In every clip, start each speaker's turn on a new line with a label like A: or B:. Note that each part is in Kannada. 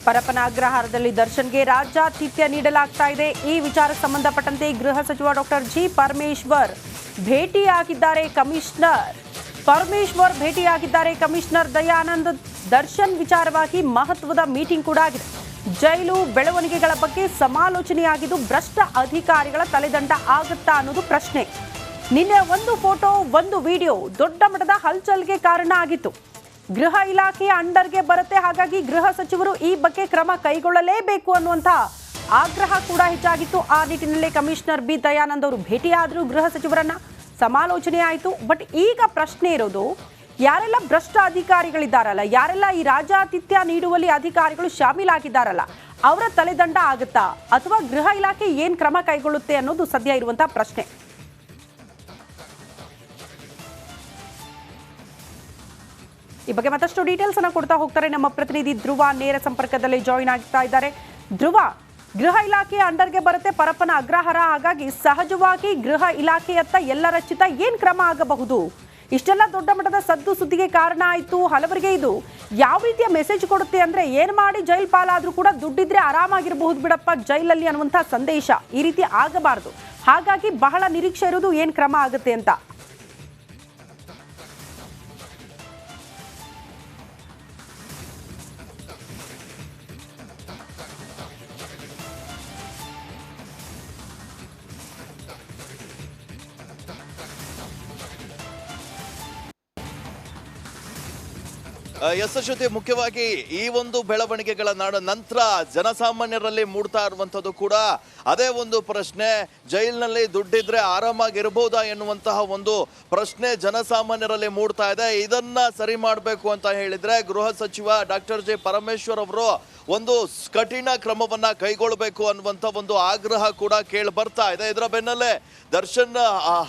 A: ಪರಪ್ಪನ ಅಗ್ರಹಾರದಲ್ಲಿ ದರ್ಶನ್ಗೆ ರಾಜ್ಯಾತಿಥ್ಯ ನೀಡಲಾಗ್ತಾ ಇದೆ. ಈ ವಿಚಾರಕ್ಕೆ ಸಂಬಂಧಪಟ್ಟಂತೆ ಗೃಹ ಸಚಿವ ಡಾಕ್ಟರ್ ಜಿ ಪರಮೇಶ್ವರ್ ಭೇಟಿಯಾಗಿದ್ದಾರೆ. ಕಮಿಷನರ್ ದಯಾನಂದ್ ದರ್ಶನ್ ವಿಚಾರವಾಗಿ ಮಹತ್ವದ ಮೀಟಿಂಗ್ ಕೂಡ ಆಗಿದೆ. ಜೈಲು ಬೆಳವಣಿಗೆಗಳ ಬಗ್ಗೆ ಸಮಾಲೋಚನೆಯಾಗಿದ್ದು ಭ್ರಷ್ಟ ಅಧಿಕಾರಿಗಳ ತಲೆದಂಡ ಆಗುತ್ತಾ ಅನ್ನೋದು ಪ್ರಶ್ನೆ. ನಿನ್ನೆ ಒಂದು ಫೋಟೋ ಒಂದು ವಿಡಿಯೋ ದೊಡ್ಡ ಮಟ್ಟದ ಹಲ್ಚಲ್ಗೆ ಕಾರಣ ಆಗಿತ್ತು. ಗೃಹ ಇಲಾಖೆಯ ಅಂಡರ್ಗೆ ಬರುತ್ತೆ, ಹಾಗಾಗಿ ಗೃಹ ಸಚಿವರು ಈ ಬಗ್ಗೆ ಕ್ರಮ ಕೈಗೊಳ್ಳಲೇಬೇಕು ಅನ್ನುವಂಥ ಆಗ್ರಹ ಕೂಡ ಹೆಚ್ಚಾಗಿತ್ತು. ಆ ನಿಟ್ಟಿನಲ್ಲಿ ಕಮಿಷನರ್ ಬಿ ದಯಾನಂದ್ ಅವರು ಭೇಟಿಯಾದರು, ಗೃಹ ಸಚಿವರನ್ನ ಸಮಾಲೋಚನೆ ಆಯಿತು. ಬಟ್ ಈಗ ಪ್ರಶ್ನೆ ಇರೋದು, ಯಾರೆಲ್ಲ ಭ್ರಷ್ಟ ಅಧಿಕಾರಿಗಳಿದ್ದಾರಲ್ಲ, ಯಾರೆಲ್ಲ ಈ ರಾಜ್ಯಾತಿಥ್ಯ ನೀಡುವಲ್ಲಿ ಅಧಿಕಾರಿಗಳು ಶಾಮೀಲಾಗಿದ್ದಾರಲ್ಲ, ಅವರ ತಲೆದಂಡ ಆಗುತ್ತಾ ಅಥವಾ ಗೃಹ ಇಲಾಖೆ ಏನ್ ಕ್ರಮ ಕೈಗೊಳ್ಳುತ್ತೆ ಅನ್ನೋದು ಸದ್ಯ ಇರುವಂತಹ ಪ್ರಶ್ನೆ. ಈ ಬಗ್ಗೆ ಮತ್ತಷ್ಟು ಡೀಟೇಲ್ಸ್ ಅನ್ನು ಕೊಡ್ತಾ ಹೋಗ್ತಾರೆ ನಮ್ಮ ಪ್ರತಿನಿಧಿ ಧ್ರುವ. ನೇರ ಸಂಪರ್ಕದಲ್ಲಿ ಜಾಯಿನ್ ಆಗ್ತಾ ಇದ್ದಾರೆ. ಧ್ರುವ, ಗೃಹ ಇಲಾಖೆ ಅಂಡರ್ಗೆ ಬರುತ್ತೆ ಪರಪ್ಪನ ಅಗ್ರಹಾರ, ಹಾಗಾಗಿ ಸಹಜವಾಗಿ ಗೃಹ ಇಲಾಖೆಯತ್ತ ಎಲ್ಲರ ಚಿತ್ತ ಏನ್ ಕ್ರಮ ಆಗಬಹುದು? ಇಷ್ಟೆಲ್ಲ ದೊಡ್ಡ ಮಟ್ಟದ ಸದ್ದು ಸುದ್ದಿಗೆ ಕಾರಣ ಆಯಿತು. ಹಲವರಿಗೆ ಇದು ಯಾವ ರೀತಿಯ ಮೆಸೇಜ್ ಕೊಡುತ್ತೆ ಅಂದ್ರೆ, ಏನ್ ಮಾಡಿ ಜೈಲ್ ಪಾಲಾದ್ರೂ ಕೂಡ ದುಡ್ಡಿದ್ರೆ ಆರಾಮಾಗಿರಬಹುದು ಬಿಡಪ್ಪ ಜೈಲಲ್ಲಿ ಅನ್ನುವಂಥ ಸಂದೇಶ ಈ ರೀತಿ ಆಗಬಾರದು. ಹಾಗಾಗಿ ಬಹಳ ನಿರೀಕ್ಷೆ ಇರೋದು ಏನ್ ಕ್ರಮ ಆಗುತ್ತೆ ಅಂತ.
B: ಯಶಸ್ವಿ ಮುಖ್ಯವಾಗಿ ಈ ಒಂದು ಬೆಳವಣಿಗೆಗಳ ನಂತರ ಜನಸಾಮಾನ್ಯರಲ್ಲಿ ಮೂಡ್ತಾ ಇರುವಂಥದ್ದು ಕೂಡ ಅದೇ ಒಂದು ಪ್ರಶ್ನೆ. ಜೈಲಿನಲ್ಲಿ ದುಡ್ಡಿದ್ರೆ ಆರಾಮಾಗಿರ್ಬೋದಾ ಎನ್ನುವಂತಹ ಒಂದು ಪ್ರಶ್ನೆ ಜನಸಾಮಾನ್ಯರಲ್ಲಿ ಮೂಡ್ತಾ ಇದೆ. ಇದನ್ನ ಸರಿ ಮಾಡಬೇಕು ಅಂತ ಹೇಳಿದ್ರೆ ಗೃಹ ಸಚಿವ ಡಾಕ್ಟರ್ ಜಿ ಪರಮೇಶ್ವರ್ ಅವರು ಒಂದು ಕಠಿಣ ಕ್ರಮವನ್ನ ಕೈಗೊಳ್ಳಬೇಕು ಅನ್ನುವಂಥ ಒಂದು ಆಗ್ರಹ ಕೂಡ ಕೇಳಿ ಬರ್ತಾ ಇದೆ. ಇದರ ಬೆನ್ನಲ್ಲೇ ದರ್ಶನ್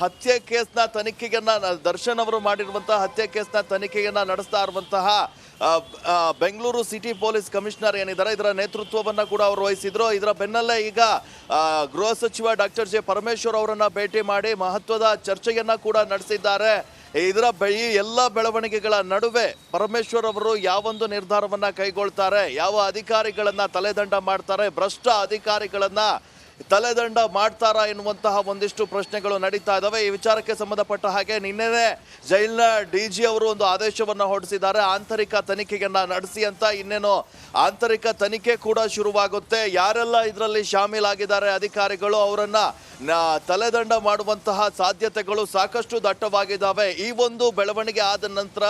B: ಹತ್ಯೆ ಕೇಸ್ನ ತನಿಖೆಯನ್ನ, ದರ್ಶನ್ ಅವರು ಮಾಡಿರುವಂತಹ ಹತ್ಯೆ ಕೇಸ್ನ ತನಿಖೆಯನ್ನ ನಡೆಸ್ತಾ ಇರುವಂತಹ ಬೆಂಗಳೂರು ಸಿಟಿ ಪೊಲೀಸ್ ಕಮಿಷನರ್ ಏನಿದ್ದಾರೆ, ಇದರ ನೇತೃತ್ವವನ್ನ ಕೂಡ ಅವರು ವಹಿಸಿದ್ರು. ಇದರ ಬೆನ್ನಲ್ಲೇ ಈಗ ಗೃಹ ಸಚಿವ ಡಾಕ್ಟರ್ ಜೆ ಪರಮೇಶ್ವರ್ ಅವರನ್ನ ಭೇಟಿ ಮಾಡಿ ಮಹತ್ವದ ಚರ್ಚೆಯನ್ನ ಕೂಡ ನಡೆಸಿದ್ದಾರೆ. ಇದರ ಈ ಎಲ್ಲ ಬೆಳವಣಿಗೆಗಳ ನಡುವೆ ಪರಮೇಶ್ವರ್ ಅವರು ಯಾವೊಂದು ನಿರ್ಧಾರವನ್ನ ಕೈಗೊಳ್ತಾರೆ, ಯಾವ ಅಧಿಕಾರಿಗಳನ್ನ ತಲೆದಂಡ ಮಾಡ್ತಾರೆ, ಭ್ರಷ್ಟ ಅಧಿಕಾರಿಗಳನ್ನ ತಲೆದಂಡ ಮಾಡ್ತಾರಾ ಎನ್ನುವಂತಹ ಒಂದಿಷ್ಟು ಪ್ರಶ್ನೆಗಳು ನಡೀತಾ ಇದ್ದಾವೆ. ಈ ವಿಚಾರಕ್ಕೆ ಸಂಬಂಧಪಟ್ಟ ಹಾಗೆ ನಿನ್ನೆನೆ ಜೈಲಿನ ಡಿಜಿ ಅವರು ಒಂದು ಆದೇಶವನ್ನ ಹೊರಡಿಸಿದ್ದಾರೆ, ಆಂತರಿಕ ತನಿಖೆಯನ್ನ ನಡೆಸಿ ಅಂತ. ಇನ್ನೇನು ಆಂತರಿಕ ತನಿಖೆ ಕೂಡ ಶುರುವಾಗುತ್ತೆ. ಯಾರೆಲ್ಲ ಇದರಲ್ಲಿ ಶಾಮೀಲಾಗಿದ್ದಾರೆ ಅಧಿಕಾರಿಗಳು, ಅವರನ್ನ ತಲೆದಂಡ ಮಾಡುವಂತಹ ಸಾಧ್ಯತೆಗಳು ಸಾಕಷ್ಟು ದಟ್ಟವಾಗಿದ್ದಾವೆ. ಈ ಒಂದು ಬೆಳವಣಿಗೆ ಆದ ನಂತರ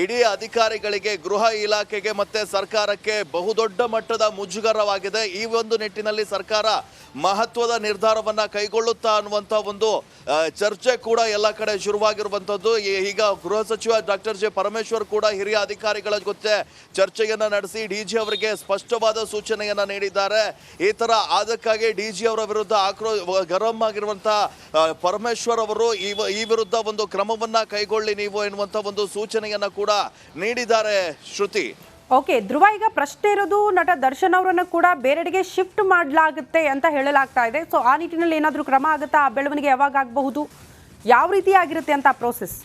B: ಇಡೀ ಅಧಿಕಾರಿಗಳಿಗೆ, ಗೃಹ ಇಲಾಖೆಗೆ ಮತ್ತೆ ಸರ್ಕಾರಕ್ಕೆ ಬಹುದೊಡ್ಡ ಮಟ್ಟದ ಮುಜುಗರವಾಗಿದೆ. ಈ ಒಂದು ನಿಟ್ಟಿನಲ್ಲಿ ಸರ್ಕಾರ ಮಹತ್ವದ ನಿರ್ಧಾರವನ್ನ ಕೈಗೊಳ್ಳುತ್ತಾ ಅನ್ನುವಂಥ ಒಂದು ಚರ್ಚೆ ಕೂಡ ಎಲ್ಲ ಕಡೆ ಶುರುವಾಗಿರುವಂಥದ್ದು. ಈಗ ಗೃಹ ಸಚಿವ ಡಾಕ್ಟರ್ ಜೆ ಪರಮೇಶ್ವರ್ ಕೂಡ ಹಿರಿಯ ಅಧಿಕಾರಿಗಳ ಜೊತೆ ಚರ್ಚೆಯನ್ನ ನಡೆಸಿ ಡಿಜಿ ಅವರಿಗೆ ಸ್ಪಷ್ಟವಾದ ಸೂಚನೆಯನ್ನ ನೀಡಿದ್ದಾರೆ. ಈ ತರ ಅದಕ್ಕಾಗಿ ಡಿಜಿ ಅವರ ವಿರುದ್ಧ ಗರಂ ಆಗಿರುವಂತಹ ಪರಮೇಶ್ವರ್ ಅವರು ಈ ವಿರುದ್ಧ ಒಂದು ಕ್ರಮವನ್ನ ಕೈಗೊಳ್ಳಿ ನೀವು ಎನ್ನುವಂತ ಒಂದು ಸೂಚನೆಯನ್ನ ಕೂಡ ನೀಡಿದ್ದಾರೆ. ಶ್ರುತಿ,
A: ಓಕೆ ಧ್ರುವ, ಈಗ ಪ್ರಶ್ನೆ ಇರೋದು ನಟ ದರ್ಶನ್ ಅವರನ್ನ ಕೂಡ ಬೇರೆಡೆಗೆ ಶಿಫ್ಟ್ ಮಾಡಲಾಗುತ್ತೆ ಅಂತ ಹೇಳಲಾಗ್ತಾ ಇದೆ. ಸೊ ಆ ನಿಟ್ಟಿನಲ್ಲಿ ಏನಾದರೂ ಕ್ರಮ ಆಗುತ್ತಾ? ಆ ಬೆಳವಣಿಗೆ ಯಾವಾಗ ಆಗಬಹುದು? ಯಾವ ರೀತಿ ಆಗಿರುತ್ತೆ ಅಂತ ಪ್ರೋಸೆಸ್?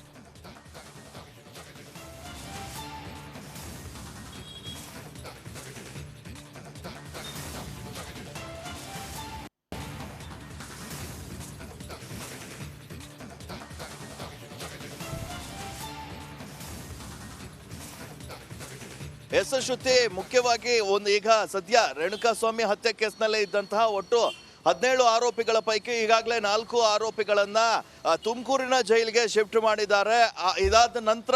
B: ಯಶಸ್ವಿ ಮುಖ್ಯವಾಗಿ ಈಗ ಸದ್ಯ ರೇಣುಕಾಸ್ವಾಮಿ ಹತ್ಯೆ ಕೇಸ್ನಲ್ಲೇ ಇದ್ದಂತಹ ಒಟ್ಟು 17 ಆರೋಪಿಗಳ ಪೈಕಿ ಈಗಾಗಲೇ 4 ಆರೋಪಿಗಳನ್ನ ತುಮಕೂರಿನ ಜೈಲಿಗೆ ಶಿಫ್ಟ್ ಮಾಡಿದ್ದಾರೆ. ಇದಾದ ನಂತರ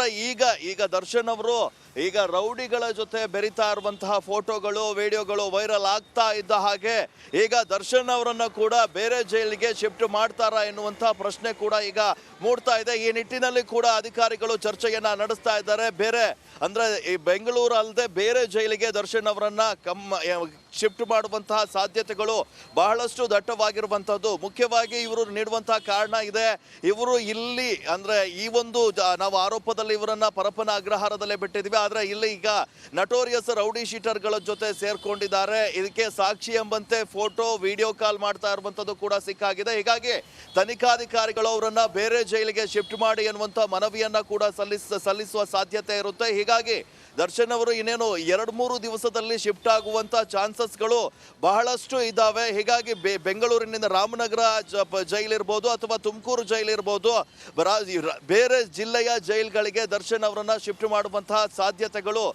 B: ಈಗ ದರ್ಶನ್ ಅವರು ಈಗ ರೌಡಿಗಳ ಜೊತೆ ಬೆರಿತಾ ಇರುವಂತಹ ಫೋಟೋಗಳು, ವಿಡಿಯೋಗಳು ವೈರಲ್ ಆಗ್ತಾ ಇದ್ದ ಹಾಗೆ ಈಗ ದರ್ಶನ್ ಅವರನ್ನ ಕೂಡ ಬೇರೆ ಜೈಲಿಗೆ ಶಿಫ್ಟ್ ಮಾಡ್ತಾರಾ ಎನ್ನುವಂತಹ ಪ್ರಶ್ನೆ ಕೂಡ ಈಗ ಮೂಡ್ತಾ ಇದೆ. ಈ ನಿಟ್ಟಿನಲ್ಲಿ ಕೂಡ ಅಧಿಕಾರಿಗಳು ಚರ್ಚೆಯನ್ನ ನಡೆಸ್ತಾ ಇದ್ದಾರೆ. ಬೇರೆ ಅಂದ್ರೆ ಈ ಬೆಂಗಳೂರು ಅಲ್ಲದೆ ಬೇರೆ ಜೈಲಿಗೆ ದರ್ಶನ್ ಅವರನ್ನ ಶಿಫ್ಟ್ ಮಾಡುವಂತಹ ಸಾಧ್ಯತೆಗಳು ಬಹಳಷ್ಟು ದಟ್ಟವಾಗಿರುವಂತದ್ದು. ಮುಖ್ಯವಾಗಿ ಇವರು ನೀಡುವಂತಹ ಕಾರಣ ಇದೆ, ಇವರು ಇಲ್ಲಿ ಅಂದ್ರೆ ಈ ಒಂದು ನಾವು ಆರೋಪದಲ್ಲಿ ಇವರನ್ನ ಪರಪ್ಪನ ಅಗ್ರಹಾರದಲ್ಲೇ ಬಿಟ್ಟಿದ್ವಿ, ಆದ್ರೆ ಇಲ್ಲಿ ಈಗ ನಟೋರಿಯಸ್ ರೌಡಿ ಶೀಟರ್ಗಳ ಜೊತೆ ಸೇರ್ಕೊಂಡಿದ್ದಾರೆ. ಇದಕ್ಕೆ ಸಾಕ್ಷಿ ಎಂಬಂತೆ ಫೋಟೋ, ವಿಡಿಯೋ ಕಾಲ್ ಮಾಡ್ತಾ ಇರುವಂತದ್ದು ಕೂಡ ಸಿಕ್ಕಾಗಿದೆ. ಹೀಗಾಗಿ ತನಿಖಾಧಿಕಾರಿಗಳು ಅವರನ್ನ ಬೇರೆ ಜೈಲಿಗೆ ಶಿಫ್ಟ್ ಮಾಡಿ ಅನ್ನುವಂತ ಮನವಿಯನ್ನ ಕೂಡ ಸಲ್ಲಿಸುವ ಸಾಧ್ಯತೆ ಇರುತ್ತೆ. ಹೀಗಾಗಿ ದರ್ಶನ್ ಅವರು ಇನ್ನೇನು 2-3 ದಿವಸದಲ್ಲಿ ಶಿಫ್ಟ್ ಆಗುವಂತ ಚಾನ್ಸಸ್ಗಳು ಬಹಳಷ್ಟು ಇದ್ದಾವೆ. ಹೀಗಾಗಿ ಬೆಂಗಳೂರಿನಿಂದ ರಾಮನಗರ ಜೈಲ್ ಇರ್ಬೋದು ಅಥವಾ ತುಮಕೂರು ಜೈಲ್ ಇರ್ಬೋದು, ಬೇರೆ ಜಿಲ್ಲೆಯ ಜೈಲ್ಗಳಿಗೆ ದರ್ಶನ್ ಅವರನ್ನ ಶಿಫ್ಟ್ ಮಾಡುವಂತಹ ಸಾಧ್ಯತೆಗಳು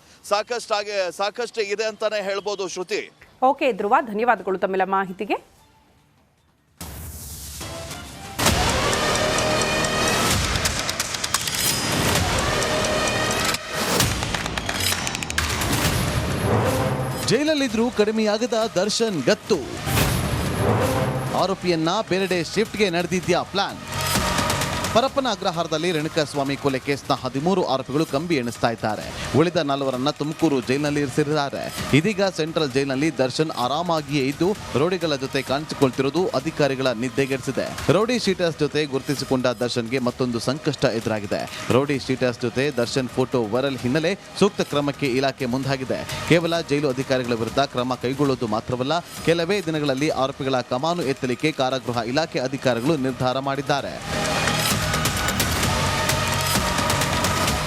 B: ಸಾಕಷ್ಟು ಇದೆ ಅಂತಾನೆ ಹೇಳ್ಬೋದು. ಶ್ರುತಿ.
A: ಓಕೆ ಧ್ರುವ, ಧನ್ಯವಾದಗಳು ತಮ್ಮೆಲ್ಲ ಮಾಹಿತಿಗೆ.
C: ಜೈಲಲ್ಲಿದ್ರೂ ಕಡಿಮೆಯಾಗದ ದರ್ಶನ್ ಗತ್ತು. ಆರೋಪಿಯನ್ನ ಬೇರೆಡೆ ಶಿಫ್ಟ್ಗೆ ನಡೆದಿದ್ಯಾ ಪ್ಲಾನ್? ಪರಪ್ಪನ ಅಗ್ರಹಾರದಲ್ಲಿ ರೇಣುಕಾಸ್ವಾಮಿ ಕೊಲೆ ಕೇಸ್ನ 13 ಆರೋಪಿಗಳು ಕಂಬಿ ಎಣಿಸ್ತಾ ಇದ್ದಾರೆ. ಉಳಿದ 4 ತುಮಕೂರು ಜೈಲಿನಲ್ಲಿ ಇರಿಸಿದ್ದಾರೆ. ಇದೀಗ ಸೆಂಟ್ರಲ್ ಜೈಲಿನಲ್ಲಿ ದರ್ಶನ್ ಆರಾಮಾಗಿಯೇ ಇದ್ದು ರೌಡಿಗಳ ಜೊತೆ ಕಾಣಿಸಿಕೊಳ್ತಿರೋದು ಅಧಿಕಾರಿಗಳ ನಿದ್ದೆಗೆಡಿಸಿದೆ. ರೌಡಿ ಶೀಟರ್ಸ್ ಜೊತೆ ಗುರುತಿಸಿಕೊಂಡ ದರ್ಶನ್ಗೆ ಮತ್ತೊಂದು ಸಂಕಷ್ಟ ಎದುರಾಗಿದೆ. ರೌಡಿ ಶೀಟರ್ಸ್ ಜೊತೆ ದರ್ಶನ್ ಫೋಟೋ ವೈರಲ್ ಹಿನ್ನೆಲೆ ಸೂಕ್ತ ಕ್ರಮಕ್ಕೆ ಇಲಾಖೆ ಮುಂದಾಗಿದೆ. ಕೇವಲ ಜೈಲು ಅಧಿಕಾರಿಗಳ ವಿರುದ್ಧ ಕ್ರಮ ಕೈಗೊಳ್ಳುವುದು ಮಾತ್ರವಲ್ಲ, ಕೆಲವೇ ದಿನಗಳಲ್ಲಿ ಆರೋಪಿಗಳ ಕಮಾನು ಎತ್ತಲಿಕ್ಕೆ ಕಾರಾಗೃಹ ಇಲಾಖೆ ಅಧಿಕಾರಿಗಳು ನಿರ್ಧಾರ ಮಾಡಿದ್ದಾರೆ.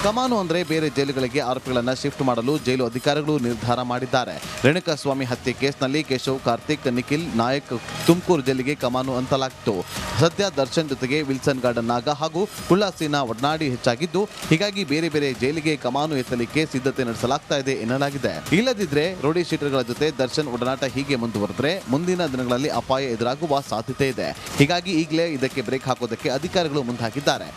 C: ಕಮಾನು ಅಂದರೆ ಬೇರೆ ಜೈಲುಗಳಿಗೆ ಆರೋಪಿಗಳನ್ನು ಶಿಫ್ಟ್ ಮಾಡಲು ಜೈಲು ಅಧಿಕಾರಿಗಳು ನಿರ್ಧಾರ ಮಾಡಿದ್ದಾರೆ. ರೇಣುಕಾಸ್ವಾಮಿ ಹತ್ಯೆ ಕೇಸ್ನಲ್ಲಿ ಕೇಶವ್, ಕಾರ್ತಿಕ್, ನಿಖಿಲ್, ನಾಯಕ್ ತುಮಕೂರು ಜೈಲಿಗೆ ಕಮಾನು ಅಂತಲಾಗಿತ್ತು. ಸದ್ಯ ದರ್ಶನ್ ಜೊತೆಗೆ ವಿಲ್ಸನ್ ಗಾರ್ಡನ್ ನಾಗ ಹಾಗೂ ಕುಳ್ಳಾಸಿನ ಒಡನಾಡಿ ಹೆಚ್ಚಾಗಿದ್ದು, ಹೀಗಾಗಿ ಬೇರೆ ಬೇರೆ ಜೈಲಿಗೆ ಕಮಾನು ಎತ್ತಲಿಕ್ಕೆ ಸಿದ್ಧತೆ ನಡೆಸಲಾಗ್ತಾ ಇದೆ ಎನ್ನಲಾಗಿದೆ. ಇಲ್ಲದಿದ್ದರೆ ರೌಡಿ ಶೀಟರ್ಗಳ ಜೊತೆ ದರ್ಶನ್ ಒಡನಾಟ ಹೀಗೆ ಮುಂದುವರೆದರೆ ಮುಂದಿನ ದಿನಗಳಲ್ಲಿ ಅಪಾಯ ಎದುರಾಗುವ ಸಾಧ್ಯತೆ ಇದೆ. ಹೀಗಾಗಿ ಈಗಲೇ ಇದಕ್ಕೆ ಬ್ರೇಕ್ ಹಾಕೋದಕ್ಕೆ ಅಧಿಕಾರಿಗಳು ಮುಂದಾಗಿದ್ದಾರೆ.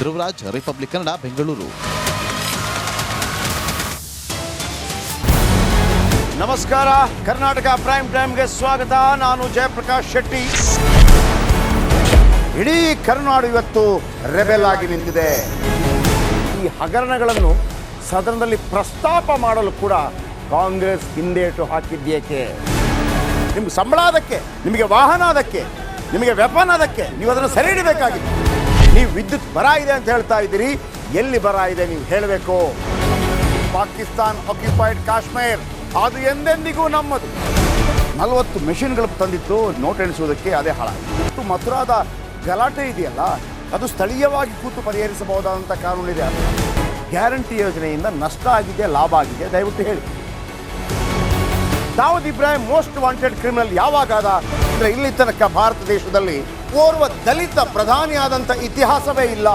C: ಧ್ರುವರಾಜ್, ರಿಪಬ್ಲಿಕ್ ಕನ್ನಡ, ಬೆಂಗಳೂರು.
D: ನಮಸ್ಕಾರ, ಕರ್ನಾಟಕ ಪ್ರೈಮ್ ಟೈಮ್ಗೆ ಸ್ವಾಗತ. ನಾನು ಜಯಪ್ರಕಾಶ್ ಶೆಟ್ಟಿ. ಇಡೀ ಕರ್ನಾಡು ಇವತ್ತು ರೆಬೆಲ್ ಆಗಿ ನಿಂತಿದೆ. ಈ ಹಗರಣಗಳನ್ನು ಸದನದಲ್ಲಿ ಪ್ರಸ್ತಾಪ ಮಾಡಲು ಕೂಡ ಕಾಂಗ್ರೆಸ್ ಹಿಂದೇಟು ಹಾಕಿದ್ದೇಕೆ? ನಿಮ್ಗೆ ಸಂಬಳ ಅದಕ್ಕೆ, ನಿಮಗೆ ವಾಹನ ಅದಕ್ಕೆ, ನಿಮಗೆ ವೆಪನ್ ಅದಕ್ಕೆ, ನೀವು ಅದನ್ನು ಸೆರೆ ಹಿಡಿಬೇಕಾಗಿತ್ತು. ನೀವು ವಿದ್ಯುತ್ ಬರ ಇದೆ ಅಂತ ಹೇಳ್ತಾ ಇದ್ದೀರಿ, ಎಲ್ಲಿ ಬರ ಇದೆ ನೀವು ಹೇಳಬೇಕು. ಪಾಕಿಸ್ತಾನ್ ಆಕ್ಯುಪೈಡ್ ಕಾಶ್ಮೀರ್ ಅದು ಎಂದೆಂದಿಗೂ ನಮ್ಮದು. 40 ಮೆಷಿನ್ಗಳು ತಂದಿತ್ತು ನೋಟ್ ಎಣಿಸುವುದಕ್ಕೆ, ಅದೇ ಹಾಳಾಯಿತು. ಮಥುರಾದ ಗಲಾಟೆ ಇದೆಯಲ್ಲ, ಅದು ಸ್ಥಳೀಯವಾಗಿ ಕೂತು ಪರಿಹರಿಸಬಹುದಾದಂಥ ಕಾನೂನಿದೆ. ಗ್ಯಾರಂಟಿ ಯೋಜನೆಯಿಂದ ನಷ್ಟ ಆಗಿದೆ, ಲಾಭ ಆಗಿದೆ, ದಯವಿಟ್ಟು ಹೇಳಿ. Dawood Ibrahim most wanted criminal ಯಾವಾಗಾದ ಅಂದರೆ ಇಲ್ಲಿ ತನಕ ಭಾರತ ದೇಶದಲ್ಲಿ ಓರ್ವ ದಲಿತ ಪ್ರಧಾನಿಯಾದಂಥ ಇತಿಹಾಸವೇ ಇಲ್ಲ.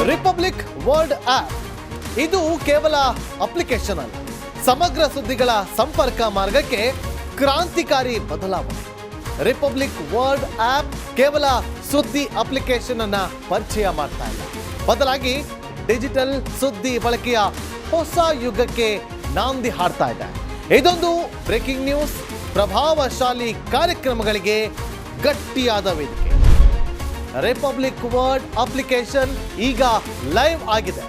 C: ರಿಪಬ್ಲಿಕ್ ವರ್ಲ್ಡ್ ಆಪ್ ಇದು ಕೇವಲ ಅಪ್ಲಿಕೇಶನ್ ಅಲ್ಲ, ಸಮಗ್ರ ಸುದ್ದಿಗಳ ಸಂಪರ್ಕ ಮಾರ್ಗಕ್ಕೆ ಕ್ರಾಂತಿಕಾರಿ ಬದಲಾವಣೆ. ರಿಪಬ್ಲಿಕ್ ವರ್ಲ್ಡ್ ಆಪ್ ಕೇವಲ ಸುದ್ದಿ ಅಪ್ಲಿಕೇಶನ್ ಅನ್ನ ಪರಿಚಯ ಮಾಡ್ತಾ ಇಲ್ಲ, ಬದಲಾಗಿ ಡಿಜಿಟಲ್ ಸುದ್ದಿ ಬಳಕೆಯ ಹೊಸ ಯುಗಕ್ಕೆ ನಾಂದಿ ಹಾಡ್ತಾ ಇದೆ. ಇದೊಂದು ಬ್ರೇಕಿಂಗ್ ನ್ಯೂಸ್, ಪ್ರಭಾವಶಾಲಿ ಕಾರ್ಯಕ್ರಮಗಳಿಗೆ ಗಟ್ಟಿಯಾದ ವೇದಿಕೆ. ರಿಪಬ್ಲಿಕ್ ವರ್ಲ್ಡ್ ಅಪ್ಲಿಕೇಶನ್ ಈಗ ಲೈವ್ ಆಗಿದೆ.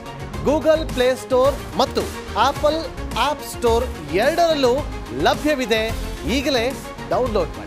C: ಗೂಗಲ್ ಪ್ಲೇ ಸ್ಟೋರ್ ಮತ್ತು ಆಪಲ್ ಆಪ್ ಸ್ಟೋರ್ ಎರಡರಲ್ಲೂ ಲಭ್ಯವಿದೆ. ಈಗಲೇ ಡೌನ್ಲೋಡ್ ಮಾಡಿ.